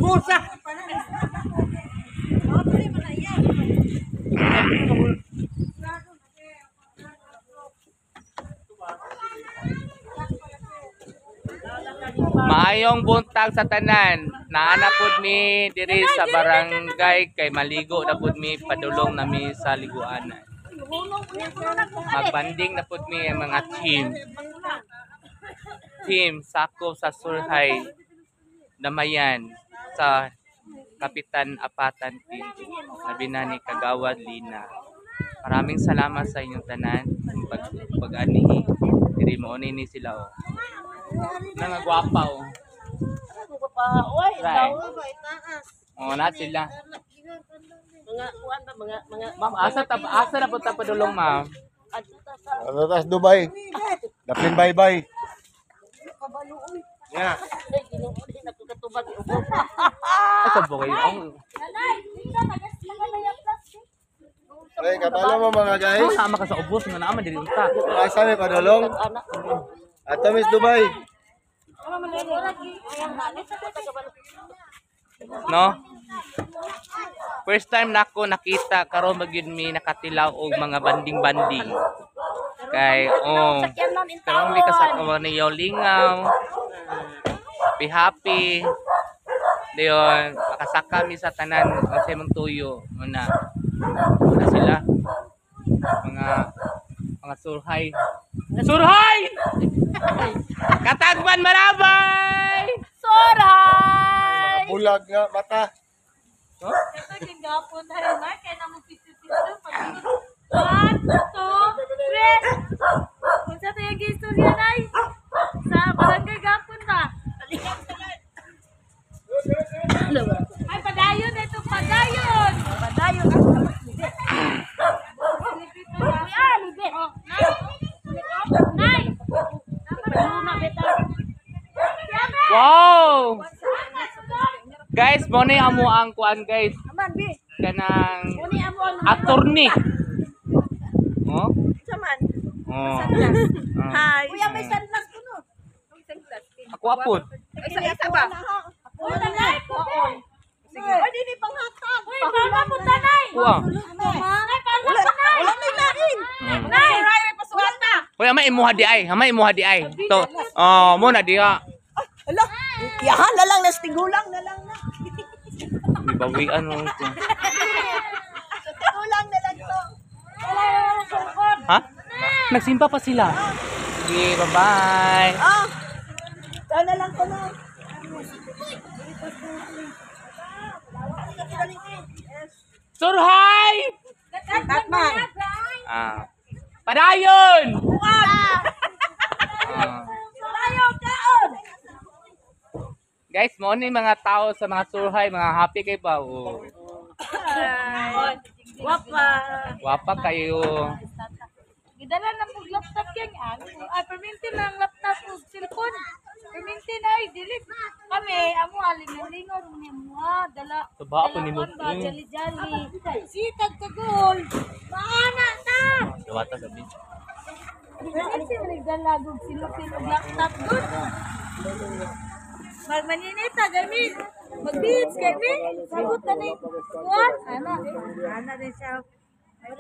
Busa. Maayong buntag sa tanan. Naana pud mi diri sa barangay kay maligo na pud mi padulong nami sa liguanan. Magbanding na pud mi ang mga team sakop sa Surhay Damayan sa Kapitan Apatan Pinto. Sabi na ni Kagawad Lina. Maraming salamat sa inyong tanan pag-anihi. Diri mo ni sila oh. Mga gwapa oh. Right. Oh, na sila. Ma'am, asa na po ta padulong, ma'am? Atas Dubai. Daplin bye-bye. Ya. Asa po kayo? Ay, kabalo mo mga guys. Sama ka sa ubos nga naman diri unta. Asa may padulong? Ato Miss Dubai. No? First time nako nakita karon magyud mi nakatilaw og mga banding-banding. Kay karon mi kasama ni Yolingaw. Happy. Dayon makasaka mi sa tanan sa imong tuyo muna. Na sila mga surhay. Surhay! Katagban Marabay! Surhay! Bulag nga mata. Ito kinggapon na rin na. Kaya naman piso-piso. 1, 2, 3. Kung sa ito yung gistorya na sa barangay gapon na. Ay, padayon na ito. Padayon! Padayon. Wow! Guys, mo na amo ang kuan guys. Kanang attorney. Oh? Saman. Oh. Hi. Kuya, may sunglass ko no. Ako apod. Isa ba? Ako na lang. Sige. Ay, dili panghatag. Uy, baka mo tanay. Kuha. Ay, panghatag tanay. Wala may lain. Nay, ray pasuhat na. Hoy, ama imuha di ay. Ama imuha di ay. To. Oh, mo na diha. Ala, yahan na lang, nastigulang na lang na. Bawian mo ko. Nastigulang na lang to. Ha? Nagsimba pa sila. Okay, bye-bye. Ah, saan na lang ko na. Surhay! Tatman. Padayon! Ayaw kaon. Guys, mo ni mga tao sa mga surhay, mga happy kayo ba? Oh. Wapa. Wapa kayo. Gidala na po laptop yan. Ay, perminti na ang laptop o cellphone. Perminti na ay, dilip. Kami, amo aling-alingaw. Dala. Saba ako ni mo. Jali-jali. Sitag ka gold. Maana na. Gawata gabi. Perminti na nagdalagog silupin o laptop good. Magmaninita, gamit. Mag-beats, kami. Sagot na ni. What? Ana. Ana din siya. Ay,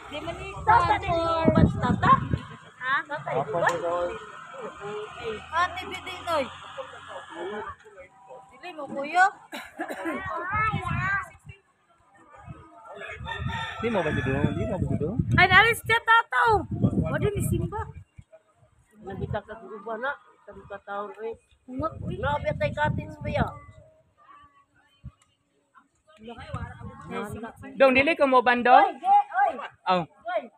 di manita. Tata? Ha? Tata, what? Ate, bidinoy. Dili mo, kuyo. Di mo ba dito? Di mo ba dito? Ay, naris siya tataw. Wala ni Simba. Nagita ka uba na, sabi ka taon eh. Ungot, uy. Grabe tay cottage ba ya? Dong, dili ko mo bando? Oy, oy. Oh. Oy.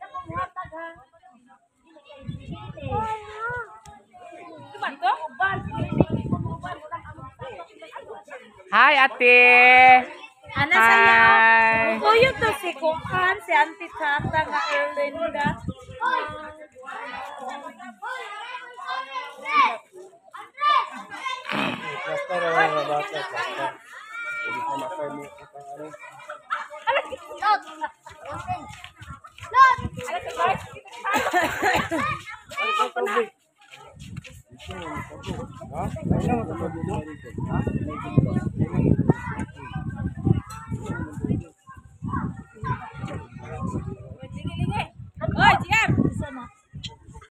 Ako mo hatag ha. Diba to? Hi, ate! Ana Hi. sayaw. Kuyo to si Kuan, si Auntie Tata nga Erlinda. Basta na mga bata. Basta. Hindi ko makay mo. Ha? Ayun lang, matapos dito. Ha?